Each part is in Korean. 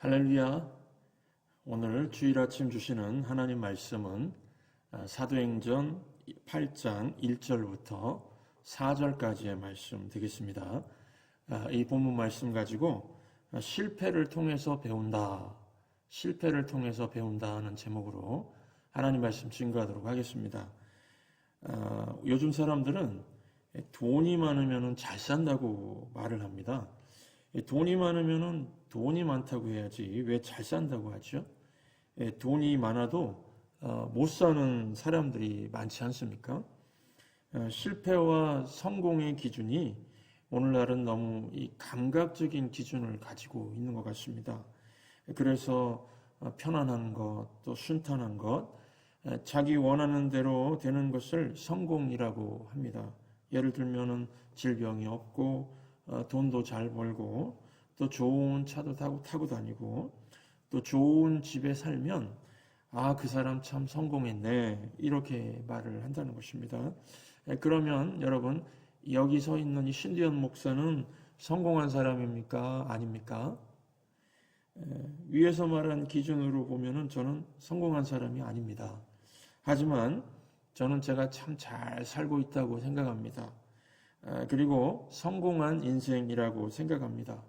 할렐루야. 오늘 주일 아침 주시는 하나님 말씀은 사도행전 8장 1절부터 4절까지의 말씀 되겠습니다. 이 본문 말씀 가지고 실패를 통해서 배운다, 실패를 통해서 배운다 하는 제목으로 하나님 말씀 증거하도록 하겠습니다. 요즘 사람들은 돈이 많으면 잘 산다고 말을 합니다. 돈이 많으면 돈이 많다고 해야지 왜 잘 산다고 하죠? 돈이 많아도 못 사는 사람들이 많지 않습니까? 실패와 성공의 기준이 오늘날은 너무 이 감각적인 기준을 가지고 있는 것 같습니다. 그래서 편안한 것, 또 순탄한 것, 자기 원하는 대로 되는 것을 성공이라고 합니다. 예를 들면은 질병이 없고 돈도 잘 벌고 또 좋은 차도 타고 다니고 또 좋은 집에 살면 그 사람 참 성공했네 이렇게 말을 한다는 것입니다. 그러면 여러분 여기 서 있는 이 신두현 목사는 성공한 사람입니까? 아닙니까? 위에서 말한 기준으로 보면은 저는 성공한 사람이 아닙니다. 하지만 저는 제가 참 잘 살고 있다고 생각합니다. 그리고 성공한 인생이라고 생각합니다.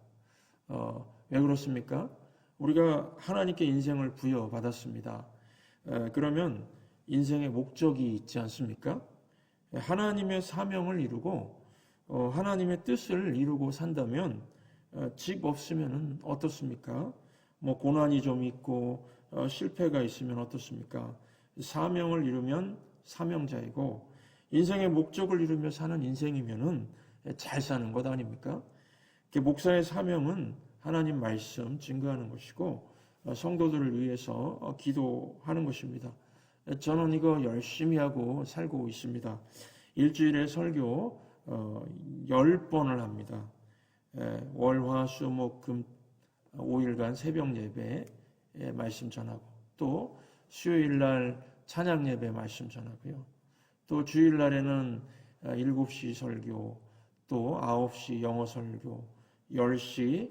왜 그렇습니까? 우리가 하나님께 인생을 부여받았습니다. 그러면 인생의 목적이 있지 않습니까? 하나님의 사명을 이루고 하나님의 뜻을 이루고 산다면 집 없으면 어떻습니까? 고난이 좀 있고 실패가 있으면 어떻습니까? 사명을 이루면 사명자이고 인생의 목적을 이루며 사는 인생이면은 잘 사는 것 아닙니까? 목사의 사명은 하나님 말씀 증거하는 것이고 성도들을 위해서 기도하는 것입니다. 저는 이거 열심히 하고 살고 있습니다. 일주일에 설교 10번을 합니다. 월, 화, 수, 목, 금 5일간 새벽 예배 말씀 전하고 또 수요일날 찬양 예배 말씀 전하고요. 또 주일날에는 7시 설교, 또 9시 영어 설교, 10시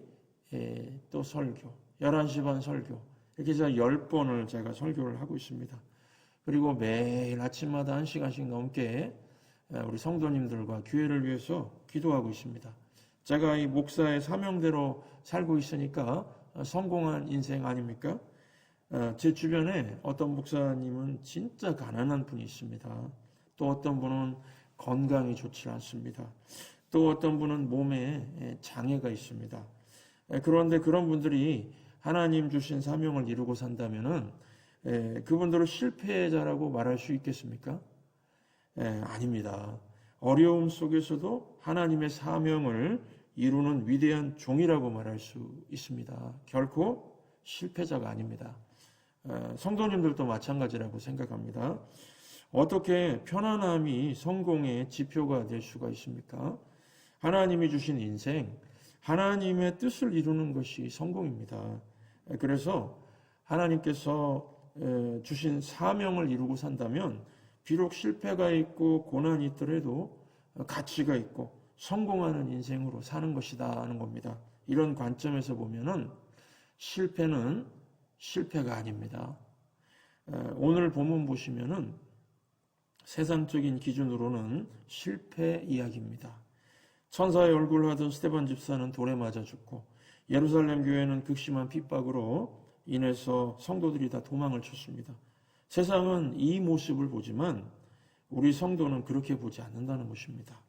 또 설교, 11시 반 설교, 이렇게 해서 10번을 제가 설교를 하고 있습니다. 그리고 매일 아침마다 1시간씩 넘게 우리 성도님들과 교회를 위해서 기도하고 있습니다. 제가 이 목사의 사명대로 살고 있으니까 성공한 인생 아닙니까? 제 주변에 어떤 목사님은 진짜 가난한 분이 있습니다. 또 어떤 분은 건강이 좋지 않습니다. 또 어떤 분은 몸에 장애가 있습니다. 그런데 그런 분들이 하나님 주신 사명을 이루고 산다면은 그분들을 실패자라고 말할 수 있겠습니까? 아닙니다. 어려움 속에서도 하나님의 사명을 이루는 위대한 종이라고 말할 수 있습니다. 결코 실패자가 아닙니다. 성도님들도 마찬가지라고 생각합니다. 어떻게 편안함이 성공의 지표가 될 수가 있습니까? 하나님이 주신 인생, 하나님의 뜻을 이루는 것이 성공입니다. 그래서 하나님께서 주신 사명을 이루고 산다면 비록 실패가 있고 고난이 있더라도 가치가 있고 성공하는 인생으로 사는 것이다 하는 겁니다. 이런 관점에서 보면은 실패는 실패가 아닙니다. 오늘 본문 보시면은 세상적인 기준으로는 실패 이야기입니다. 천사의 얼굴을 하던 스데반 집사는 돌에 맞아 죽고 예루살렘 교회는 극심한 핍박으로 인해서 성도들이 다 도망을 쳤습니다. 세상은 이 모습을 보지만 우리 성도는 그렇게 보지 않는다는 것입니다.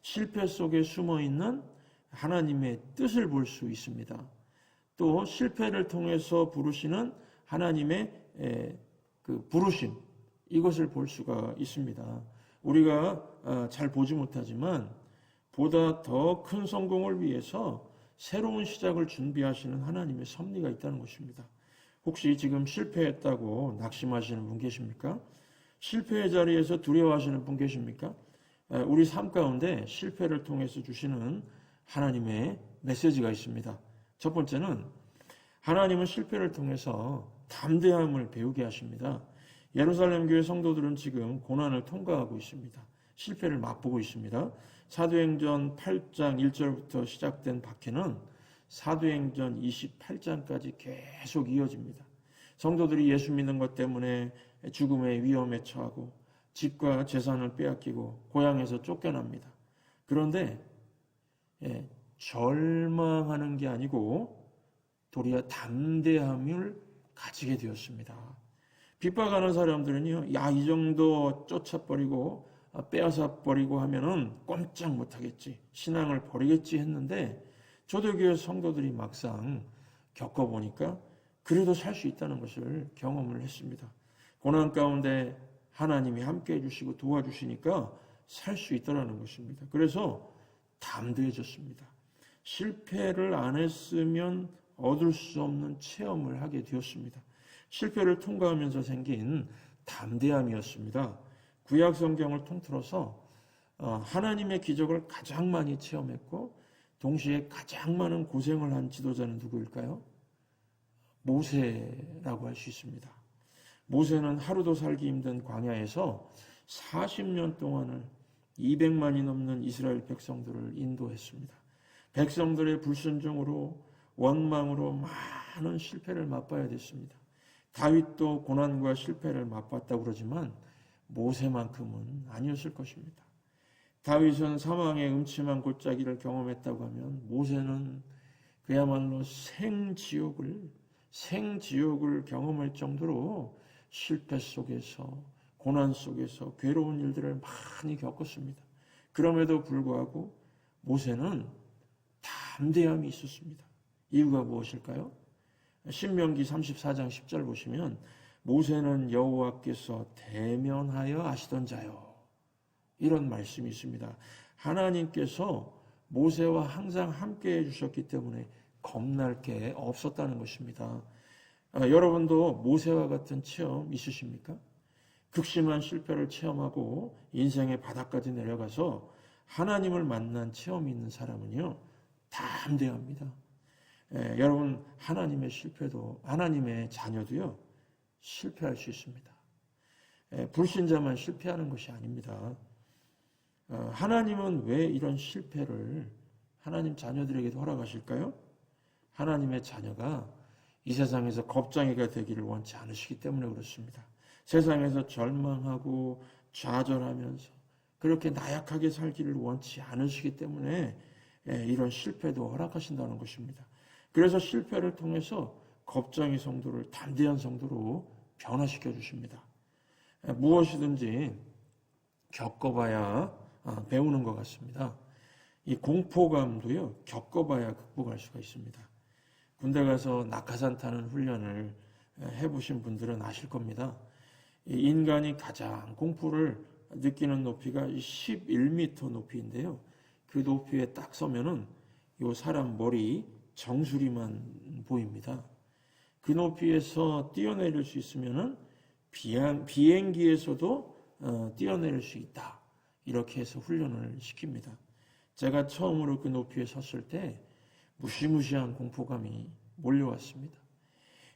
실패 속에 숨어있는 하나님의 뜻을 볼 수 있습니다. 또 실패를 통해서 부르시는 하나님의 그 부르심, 이것을 볼 수가 있습니다. 우리가 잘 보지 못하지만 보다 더 큰 성공을 위해서 새로운 시작을 준비하시는 하나님의 섭리가 있다는 것입니다. 혹시 지금 실패했다고 낙심하시는 분 계십니까? 실패의 자리에서 두려워하시는 분 계십니까? 우리 삶 가운데 실패를 통해서 주시는 하나님의 메시지가 있습니다. 첫 번째는 하나님은 실패를 통해서 담대함을 배우게 하십니다. 예루살렘 교회 성도들은 지금 고난을 통과하고 있습니다. 실패를 맛보고 있습니다. 사도행전 8장 1절부터 시작된 박해는 사도행전 28장까지 계속 이어집니다. 성도들이 예수 믿는 것 때문에 죽음의 위험에 처하고 집과 재산을 빼앗기고 고향에서 쫓겨납니다. 그런데 절망하는 게 아니고 도리어 담대함을 가지게 되었습니다. 핍박하는 사람들은요, 야, 이 정도 쫓아버리고 빼앗아버리고 하면은 꼼짝 못하겠지, 신앙을 버리겠지 했는데 초대교회 성도들이 막상 겪어보니까 그래도 살 수 있다는 것을 경험을 했습니다. 고난 가운데 하나님이 함께 해주시고 도와주시니까 살 수 있다는 것입니다. 그래서 담대해졌습니다. 실패를 안 했으면 얻을 수 없는 체험을 하게 되었습니다. 실패를 통과하면서 생긴 담대함이었습니다. 구약 성경을 통틀어서 하나님의 기적을 가장 많이 체험했고 동시에 가장 많은 고생을 한 지도자는 누구일까요? 모세라고 할 수 있습니다. 모세는 하루도 살기 힘든 광야에서 40년 동안을 200만이 넘는 이스라엘 백성들을 인도했습니다. 백성들의 불순종으로 원망으로 많은 실패를 맛봐야 됐습니다. 다윗도 고난과 실패를 맛봤다고 그러지만 모세만큼은 아니었을 것입니다. 다윗은 사망의 음침한 골짜기를 경험했다고 하면 모세는 그야말로 생지옥을 경험할 정도로 실패 속에서 고난 속에서 괴로운 일들을 많이 겪었습니다. 그럼에도 불구하고 모세는 담대함이 있었습니다. 이유가 무엇일까요? 신명기 34장 10절 보시면 모세는 여호와께서 대면하여 아시던 자요, 이런 말씀이 있습니다. 하나님께서 모세와 항상 함께 해주셨기 때문에 겁날 게 없었다는 것입니다. 여러분도 모세와 같은 체험 있으십니까? 극심한 실패를 체험하고 인생의 바닥까지 내려가서 하나님을 만난 체험이 있는 사람은요, 담대합니다. 여러분, 하나님의 자녀도요, 실패할 수 있습니다. 불신자만 실패하는 것이 아닙니다. 하나님은 왜 이런 실패를 하나님 자녀들에게도 허락하실까요? 하나님의 자녀가 이 세상에서 겁쟁이가 되기를 원치 않으시기 때문에 그렇습니다. 세상에서 절망하고 좌절하면서 그렇게 나약하게 살기를 원치 않으시기 때문에 이런 실패도 허락하신다는 것입니다. 그래서 실패를 통해서 겁쟁이 성도를 담대한 성도로 변화시켜 주십니다. 무엇이든지 겪어봐야 배우는 것 같습니다. 이 공포감도요, 겪어봐야 극복할 수가 있습니다. 군대 가서 낙하산 타는 훈련을 해보신 분들은 아실 겁니다. 인간이 가장 공포를 느끼는 높이가 11m 높이인데요. 그 높이에 딱 서면은 이 사람 머리 정수리만 보입니다. 그 높이에서 뛰어내릴 수 있으면은 비행기에서도 뛰어내릴 수 있다, 이렇게 해서 훈련을 시킵니다. 제가 처음으로 그 높이에 섰을 때 무시무시한 공포감이 몰려왔습니다.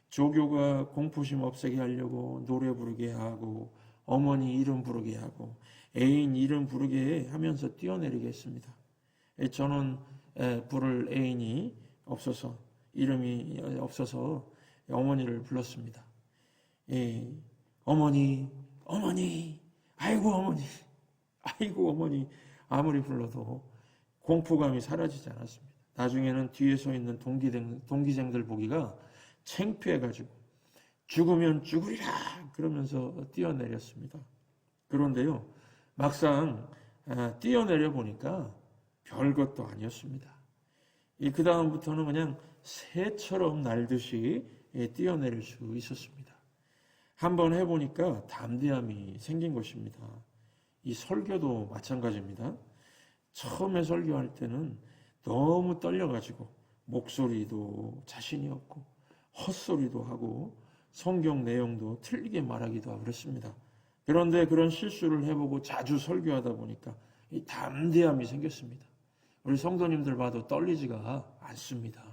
조교가 공포심 없애게 하려고 노래 부르게 하고 어머니 이름 부르게 하고 애인 이름 부르게 하면서 뛰어내리게 했습니다. 저는 부를 애인이 없어서, 이름이 없어서 어머니를 불렀습니다. 어머니, 아이고 어머니, 아무리 불러도 공포감이 사라지지 않았습니다. 나중에는 뒤에 서 있는 동기생들 보기가 창피해가지고 죽으면 죽으리라 그러면서 뛰어내렸습니다. 그런데요, 막상 뛰어내려 보니까 별것도 아니었습니다. 그 다음부터는 그냥 새처럼 날듯이 뛰어내릴 수 있었습니다. 한번 해보니까 담대함이 생긴 것입니다. 이 설교도 마찬가지입니다. 처음에 설교할 때는 너무 떨려가지고 목소리도 자신이 없고 헛소리도 하고 성경 내용도 틀리게 말하기도 하고 그랬습니다. 그런데 그런 실수를 해보고 자주 설교하다 보니까 이 담대함이 생겼습니다. 우리 성도님들 봐도 떨리지가 않습니다.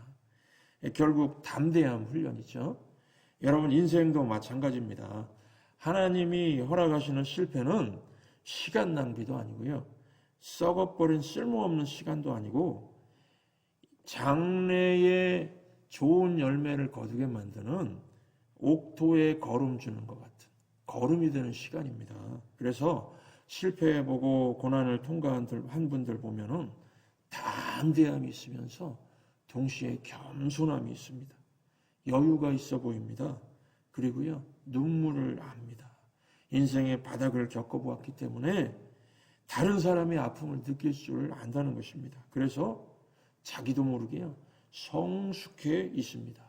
결국 담대함 훈련이죠. 여러분, 인생도 마찬가지입니다. 하나님이 허락하시는 실패는 시간 낭비도 아니고요, 썩어버린 쓸모없는 시간도 아니고 장래에 좋은 열매를 거두게 만드는 옥토에 거름 주는 것 같은 거름이 되는 시간입니다. 그래서 실패해보고 고난을 통과한 분들 보면은 담대함이 있으면서 동시에 겸손함이 있습니다. 여유가 있어 보입니다. 그리고요, 눈물을 압니다. 인생의 바닥을 겪어보았기 때문에 다른 사람의 아픔을 느낄 줄 안다는 것입니다. 그래서 자기도 모르게요, 성숙해 있습니다.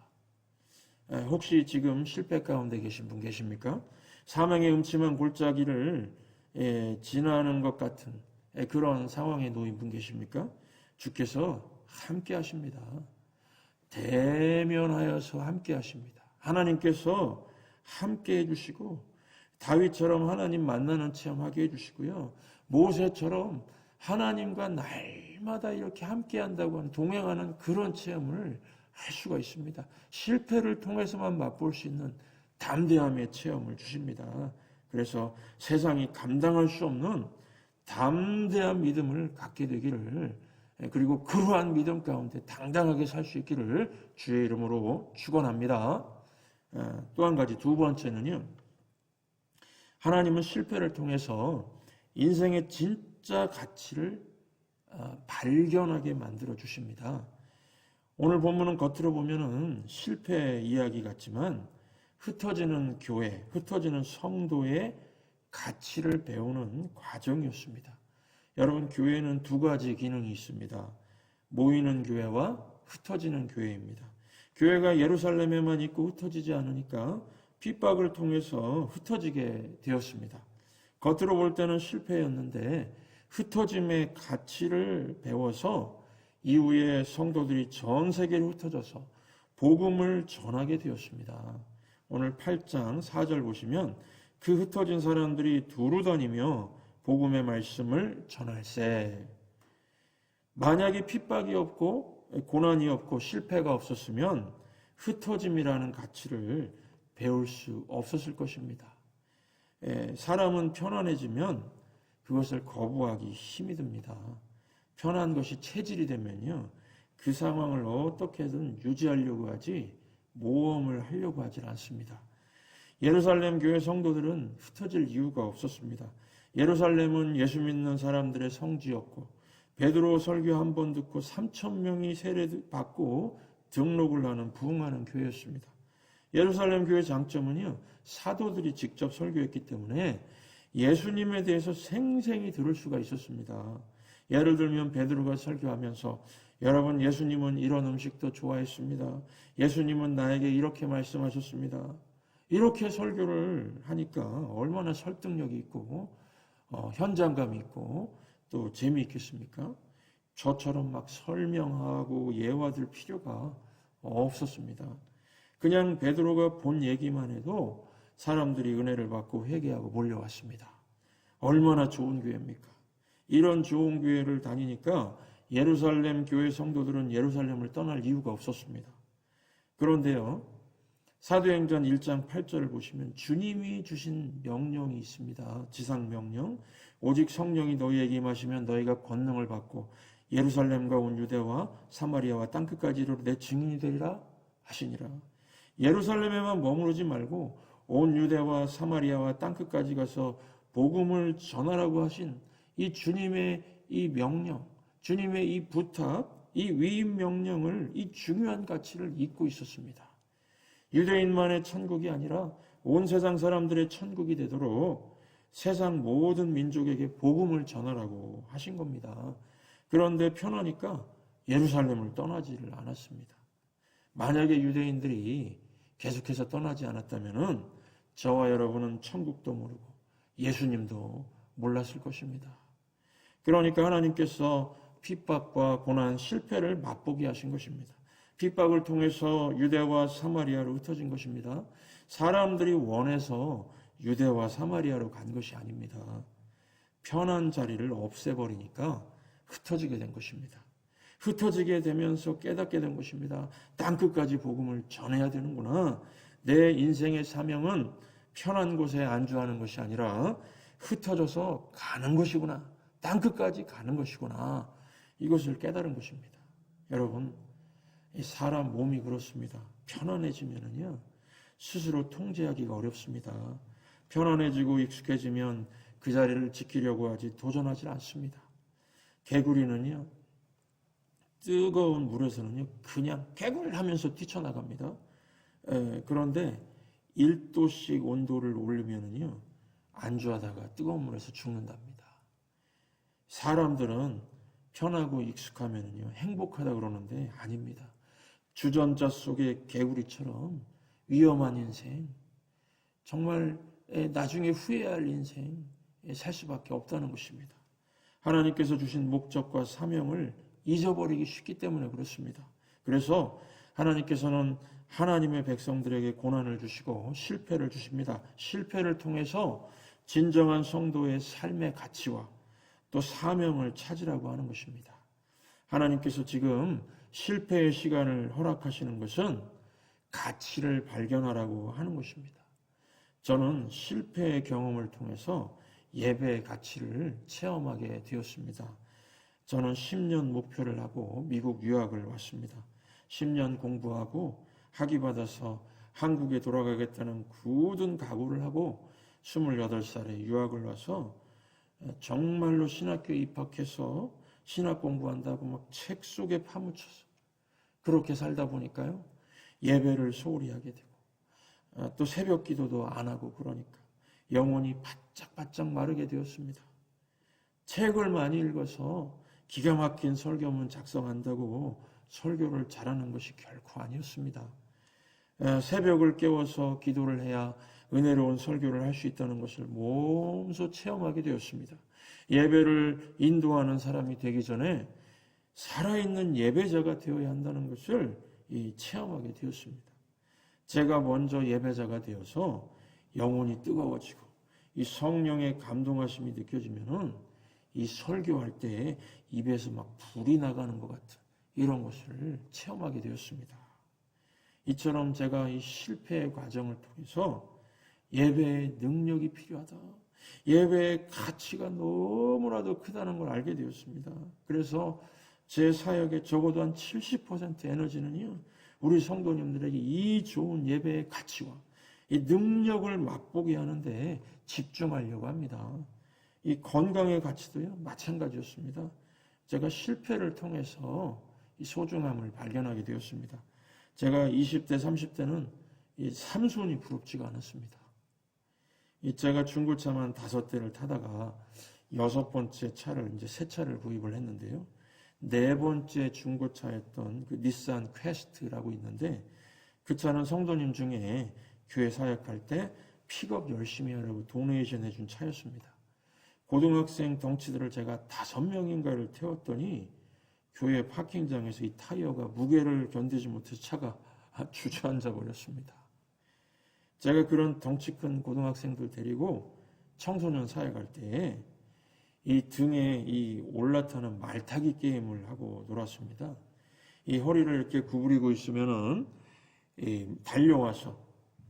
혹시 지금 실패 가운데 계신 분 계십니까? 사망의 음침한 골짜기를 지나는 것 같은 그런 상황에 놓인 분 계십니까? 주께서 함께 하십니다. 대면하여서 함께 하십니다. 하나님께서 함께 해주시고 다윗처럼 하나님 만나는 체험하게 해주시고요. 모세처럼 하나님과 날마다 이렇게 함께 한다고 하는 동행하는 그런 체험을 할 수가 있습니다. 실패를 통해서만 맛볼 수 있는 담대함의 체험을 주십니다. 그래서 세상이 감당할 수 없는 담대한 믿음을 갖게 되기를, 그리고 그러한 믿음 가운데 당당하게 살 수 있기를 주의 이름으로 축원합니다. 또 한 가지, 두 번째는요, 하나님은 실패를 통해서 인생의 진짜 가치를 발견하게 만들어 주십니다. 오늘 본문은 겉으로 보면은 실패 이야기 같지만 흩어지는 교회, 흩어지는 성도의 가치를 배우는 과정이었습니다. 여러분, 교회는 두 가지 기능이 있습니다. 모이는 교회와 흩어지는 교회입니다. 교회가 예루살렘에만 있고 흩어지지 않으니까 핍박을 통해서 흩어지게 되었습니다. 겉으로 볼 때는 실패였는데 흩어짐의 가치를 배워서 이후에 성도들이 전 세계로 흩어져서 복음을 전하게 되었습니다. 오늘 8장 4절 보시면 그 흩어진 사람들이 두루 다니며 복음의 말씀을 전할세. 만약에 핍박이 없고 고난이 없고 실패가 없었으면 흩어짐이라는 가치를 배울 수 없었을 것입니다. 사람은 편안해지면 그것을 거부하기 힘이 듭니다. 편한 것이 체질이 되면요, 그 상황을 어떻게든 유지하려고 하지 모험을 하려고 하질 않습니다. 예루살렘 교회 성도들은 흩어질 이유가 없었습니다. 예루살렘은 예수 믿는 사람들의 성지였고 베드로 설교 한 번 듣고 3,000명이 세례받고 등록을 하는 부흥하는 교회였습니다. 예루살렘 교회 장점은요, 사도들이 직접 설교했기 때문에 예수님에 대해서 생생히 들을 수가 있었습니다. 예를 들면 베드로가 설교하면서 여러분, 예수님은 이런 음식도 좋아했습니다. 예수님은 나에게 이렇게 말씀하셨습니다. 이렇게 설교를 하니까 얼마나 설득력이 있고 현장감이 있고 또 재미있겠습니까? 저처럼 막 설명하고 예화들 필요가 없었습니다. 그냥 베드로가 본 얘기만 해도 사람들이 은혜를 받고 회개하고 몰려왔습니다. 얼마나 좋은 교회입니까? 이런 좋은 교회를 다니니까 예루살렘 교회 성도들은 예루살렘을 떠날 이유가 없었습니다. 그런데요, 사도행전 1장 8절을 보시면 주님이 주신 명령이 있습니다. 지상명령. 오직 성령이 너희에게 임하시면 너희가 권능을 받고 예루살렘과 온 유대와 사마리아와 땅끝까지 이르러 내 증인이 되리라 하시니라. 예루살렘에만 머무르지 말고 온 유대와 사마리아와 땅끝까지 가서 복음을 전하라고 하신 이 주님의 이 명령, 주님의 이 부탁, 이 위임 명령을, 이 중요한 가치를 잊고 있었습니다. 유대인만의 천국이 아니라 온 세상 사람들의 천국이 되도록 세상 모든 민족에게 복음을 전하라고 하신 겁니다. 그런데 편하니까 예루살렘을 떠나지를 않았습니다. 만약에 유대인들이 계속해서 떠나지 않았다면 저와 여러분은 천국도 모르고 예수님도 몰랐을 것입니다. 그러니까 하나님께서 핍박과 고난, 실패를 맛보게 하신 것입니다. 핍박을 통해서 유대와 사마리아로 흩어진 것입니다. 사람들이 원해서 유대와 사마리아로 간 것이 아닙니다. 편한 자리를 없애버리니까 흩어지게 된 것입니다. 흩어지게 되면서 깨닫게 된 것입니다. 땅끝까지 복음을 전해야 되는구나. 내 인생의 사명은 편한 곳에 안주하는 것이 아니라 흩어져서 가는 것이구나. 땅끝까지 가는 것이구나. 이것을 깨달은 것입니다. 여러분, 이 사람 몸이 그렇습니다. 편안해지면은요, 스스로 통제하기가 어렵습니다. 편안해지고 익숙해지면 그 자리를 지키려고 하지 도전하지 않습니다. 개구리는요, 뜨거운 물에서는요, 그냥 개굴 하면서 뛰쳐나갑니다. 그런데 1도씩 온도를 올리면은요, 안주하다가 뜨거운 물에서 죽는답니다. 사람들은 편하고 익숙하면은요, 행복하다 그러는데 아닙니다. 주전자 속의 개구리처럼 위험한 인생, 정말 나중에 후회할 인생 살 수밖에 없다는 것입니다. 하나님께서 주신 목적과 사명을 잊어버리기 쉽기 때문에 그렇습니다. 그래서 하나님께서는 하나님의 백성들에게 고난을 주시고 실패를 주십니다. 실패를 통해서 진정한 성도의 삶의 가치와 또 사명을 찾으라고 하는 것입니다. 하나님께서 지금 실패의 시간을 허락하시는 것은 가치를 발견하라고 하는 것입니다. 저는 실패의 경험을 통해서 예배의 가치를 체험하게 되었습니다. 저는 10년 목표를 하고 미국 유학을 왔습니다. 10년 공부하고 학위 받아서 한국에 돌아가겠다는 굳은 각오를 하고 28살에 유학을 와서 정말로 신학교에 입학해서 신학 공부한다고 막 책 속에 파묻혀서 그렇게 살다 보니까요, 예배를 소홀히 하게 되고 또 새벽 기도도 안 하고 그러니까 영혼이 바짝바짝 마르게 되었습니다. 책을 많이 읽어서 기가 막힌 설교문 작성한다고 설교를 잘하는 것이 결코 아니었습니다. 새벽을 깨워서 기도를 해야 은혜로운 설교를 할 수 있다는 것을 몸소 체험하게 되었습니다. 예배를 인도하는 사람이 되기 전에 살아있는 예배자가 되어야 한다는 것을 체험하게 되었습니다. 제가 먼저 예배자가 되어서 영혼이 뜨거워지고 이 성령의 감동하심이 느껴지면은 이 설교할 때 입에서 막 불이 나가는 것 같은 이런 것을 체험하게 되었습니다. 이처럼 제가 이 실패의 과정을 통해서 예배의 능력이 필요하다. 예배의 가치가 너무나도 크다는 걸 알게 되었습니다. 그래서 제 사역의 적어도 한 70% 에너지는요, 우리 성도님들에게 이 좋은 예배의 가치와 이 능력을 맛보게 하는데 집중하려고 합니다. 이 건강의 가치도요, 마찬가지였습니다. 제가 실패를 통해서 이 소중함을 발견하게 되었습니다. 제가 20대, 30대는 이 삼손이 부럽지가 않았습니다. 제가 중고차만 5대를 타다가 6번째 차를 이제 새 차를 구입을 했는데요. 4번째 중고차였던 그 닛산 퀘스트라고 있는데 그 차는 성도님 중에 교회 사역할 때 픽업 열심히 하라고 도네이션 해준 차였습니다. 고등학생 덩치들을 제가 5명인가를 태웠더니 교회 파킹장에서 이 타이어가 무게를 견디지 못해서 차가 주저앉아 버렸습니다. 제가 그런 덩치 큰 고등학생들 데리고 청소년 사역할 때 이 등에 이 올라타는 말타기 게임을 하고 놀았습니다. 이 허리를 이렇게 구부리고 있으면은 달려와서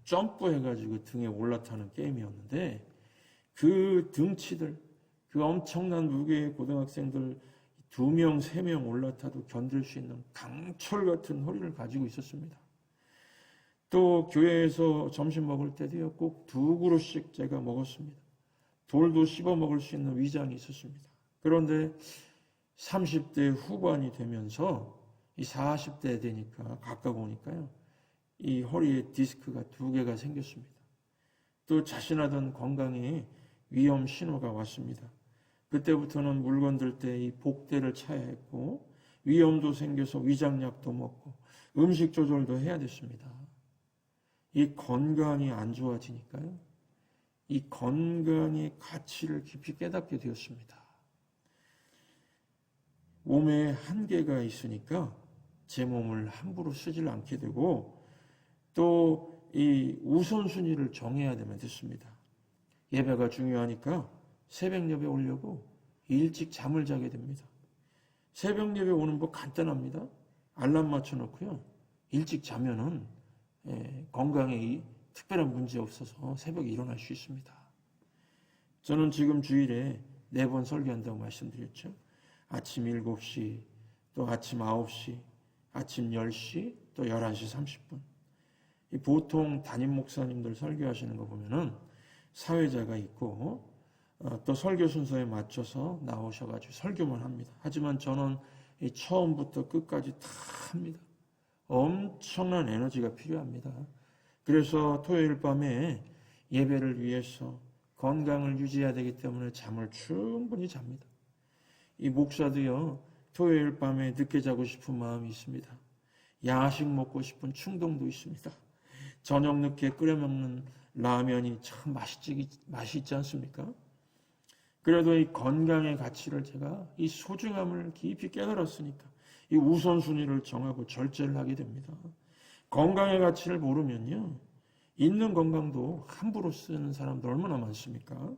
점프해가지고 등에 올라타는 게임이었는데 그 등치들, 그 엄청난 무게의 고등학생들 2명, 3명 올라타도 견딜 수 있는 강철 같은 허리를 가지고 있었습니다. 또 교회에서 점심 먹을 때도요, 꼭 2그릇씩 제가 먹었습니다. 돌도 씹어 먹을 수 있는 위장이 있었습니다. 그런데 30대 후반이 되면서 이 40대 되니까 가까워 오니까요, 이 허리에 디스크가 2개가 생겼습니다. 또 자신하던 건강에 위험 신호가 왔습니다. 그때부터는 물건 들 때 이 복대를 차야 했고 위험도 생겨서 위장약도 먹고 음식 조절도 해야 됐습니다. 이 건강이 안 좋아지니까요, 이 건강의 가치를 깊이 깨닫게 되었습니다. 몸에 한계가 있으니까 제 몸을 함부로 쓰질 않게 되고 또 이 우선순위를 정해야 되면 됐습니다. 예배가 중요하니까 새벽 예배 오려고 일찍 잠을 자게 됩니다. 새벽 예배 오는 법 간단합니다. 알람 맞춰놓고요, 일찍 자면은 건강에 특별한 문제 없어서 새벽에 일어날 수 있습니다. 저는 지금 주일에 4번 설교한다고 말씀드렸죠. 아침 7시, 또 아침 9시, 아침 10시 또 11시 30분. 보통 담임 목사님들 설교하시는 거 보면은 사회자가 있고 또 설교 순서에 맞춰서 나오셔가지고 설교만 합니다. 하지만 저는 처음부터 끝까지 다 합니다. 엄청난 에너지가 필요합니다. 그래서 토요일 밤에 예배를 위해서 건강을 유지해야 되기 때문에 잠을 충분히 잡니다. 이 목사도요, 토요일 밤에 늦게 자고 싶은 마음이 있습니다. 야식 먹고 싶은 충동도 있습니다. 저녁 늦게 끓여 먹는 라면이 참 맛있지 않습니까? 그래도 이 건강의 가치를 제가 이 소중함을 깊이 깨달았으니까 이 우선순위를 정하고 절제를 하게 됩니다. 건강의 가치를 모르면요, 있는 건강도 함부로 쓰는 사람도 얼마나 많습니까?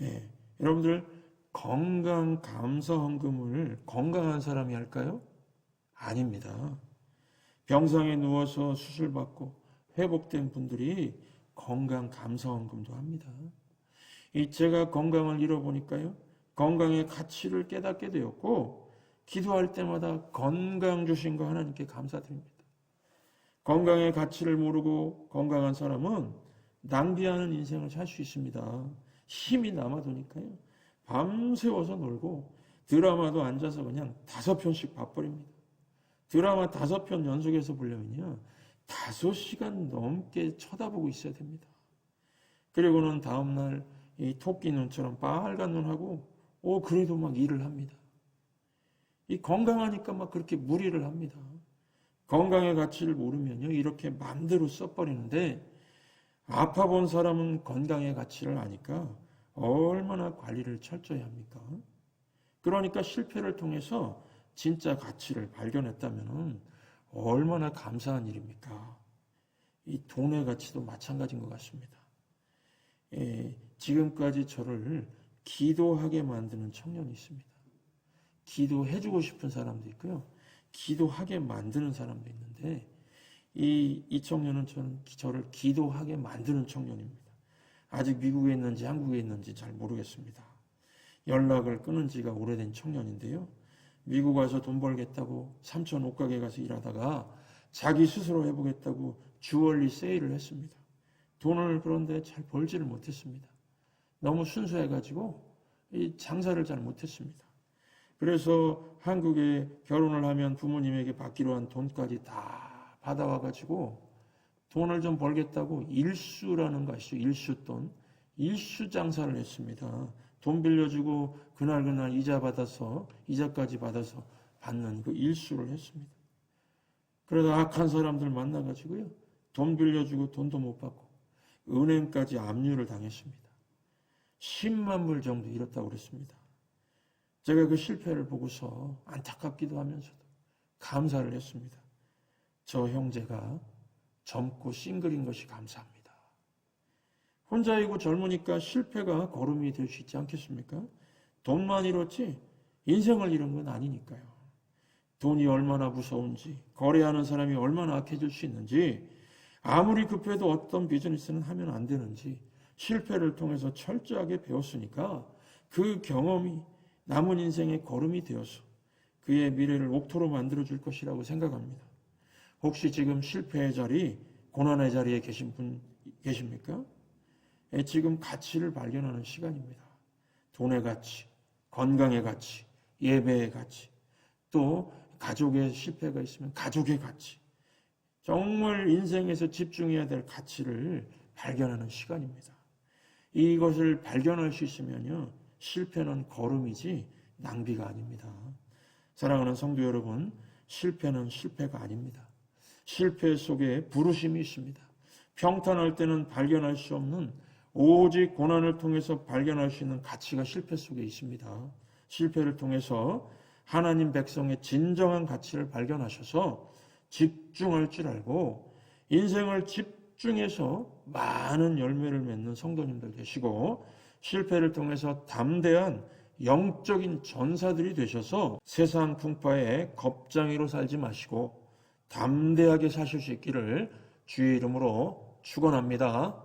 예, 여러분들 건강 감사헌금을 건강한 사람이 할까요? 아닙니다. 병상에 누워서 수술받고 회복된 분들이 건강 감사헌금도 합니다. 제가 건강을 잃어보니까요, 건강의 가치를 깨닫게 되었고, 기도할 때마다 건강 주신 거 하나님께 감사드립니다. 건강의 가치를 모르고 건강한 사람은 낭비하는 인생을 살 수 있습니다. 힘이 남아도니까요, 밤새워서 놀고 드라마도 앉아서 그냥 5편씩 봐버립니다. 드라마 5편 연속해서 보려면요, 5시간 넘게 쳐다보고 있어야 됩니다. 그리고는 다음날 이 토끼 눈처럼 빨간 눈하고 그래도 막 일을 합니다. 이 건강하니까 막 그렇게 무리를 합니다. 건강의 가치를 모르면요, 이렇게 마음대로 써버리는데, 아파 본 사람은 건강의 가치를 아니까 얼마나 관리를 철저히 합니까? 그러니까 실패를 통해서 진짜 가치를 발견했다면 얼마나 감사한 일입니까? 이 돈의 가치도 마찬가지인 것 같습니다. 지금까지 저를 기도하게 만드는 청년이 있습니다. 기도해주고 싶은 사람도 있고요, 기도하게 만드는 사람도 있는데, 이 청년은 저를 기도하게 만드는 청년입니다. 아직 미국에 있는지 한국에 있는지 잘 모르겠습니다. 연락을 끊은 지가 오래된 청년인데요, 미국 와서 돈 벌겠다고 삼촌 옷가게 가서 일하다가 자기 스스로 해보겠다고 주얼리 세일을 했습니다. 돈을 그런데 잘 벌지를 못했습니다. 너무 순수해가지고 이 장사를 잘 못했습니다. 그래서 한국에 결혼을 하면 부모님에게 받기로 한 돈까지 다 받아와가지고 돈을 좀 벌겠다고 일수라는 거 아시죠? 일수돈. 일수 장사를 했습니다. 돈 빌려주고 그날 이자까지 받아서 받는 그 일수를 했습니다. 그러다 악한 사람들 만나가지고요, 돈 빌려주고 돈도 못 받고 은행까지 압류를 당했습니다. 10만 불 정도 잃었다고 그랬습니다. 제가 그 실패를 보고서 안타깝기도 하면서도 감사를 했습니다. 저 형제가 젊고 싱글인 것이 감사합니다. 혼자이고 젊으니까 실패가 걸음이 될 수 있지 않겠습니까? 돈만 잃었지 인생을 잃은 건 아니니까요. 돈이 얼마나 무서운지, 거래하는 사람이 얼마나 악해질 수 있는지, 아무리 급해도 어떤 비즈니스는 하면 안 되는지 실패를 통해서 철저하게 배웠으니까 그 경험이 남은 인생의 걸음이 되어서 그의 미래를 옥토로 만들어줄 것이라고 생각합니다. 혹시 지금 실패의 자리, 고난의 자리에 계신 분 계십니까? 지금 가치를 발견하는 시간입니다. 돈의 가치, 건강의 가치, 예배의 가치, 또 가족의 실패가 있으면 가족의 가치, 정말 인생에서 집중해야 될 가치를 발견하는 시간입니다. 이것을 발견할 수 있으면요, 실패는 걸음이지 낭비가 아닙니다. 사랑하는 성도 여러분, 실패는 실패가 아닙니다. 실패 속에 부르심이 있습니다. 평탄할 때는 발견할 수 없는, 오직 고난을 통해서 발견할 수 있는 가치가 실패 속에 있습니다. 실패를 통해서 하나님 백성의 진정한 가치를 발견하셔서 집중할 줄 알고 인생을 집중해서 많은 열매를 맺는 성도님들 되시고, 실패를 통해서 담대한 영적인 전사들이 되셔서 세상 풍파에 겁장이로 살지 마시고 담대하게 사실 수 있기를 주의 이름으로 축원합니다.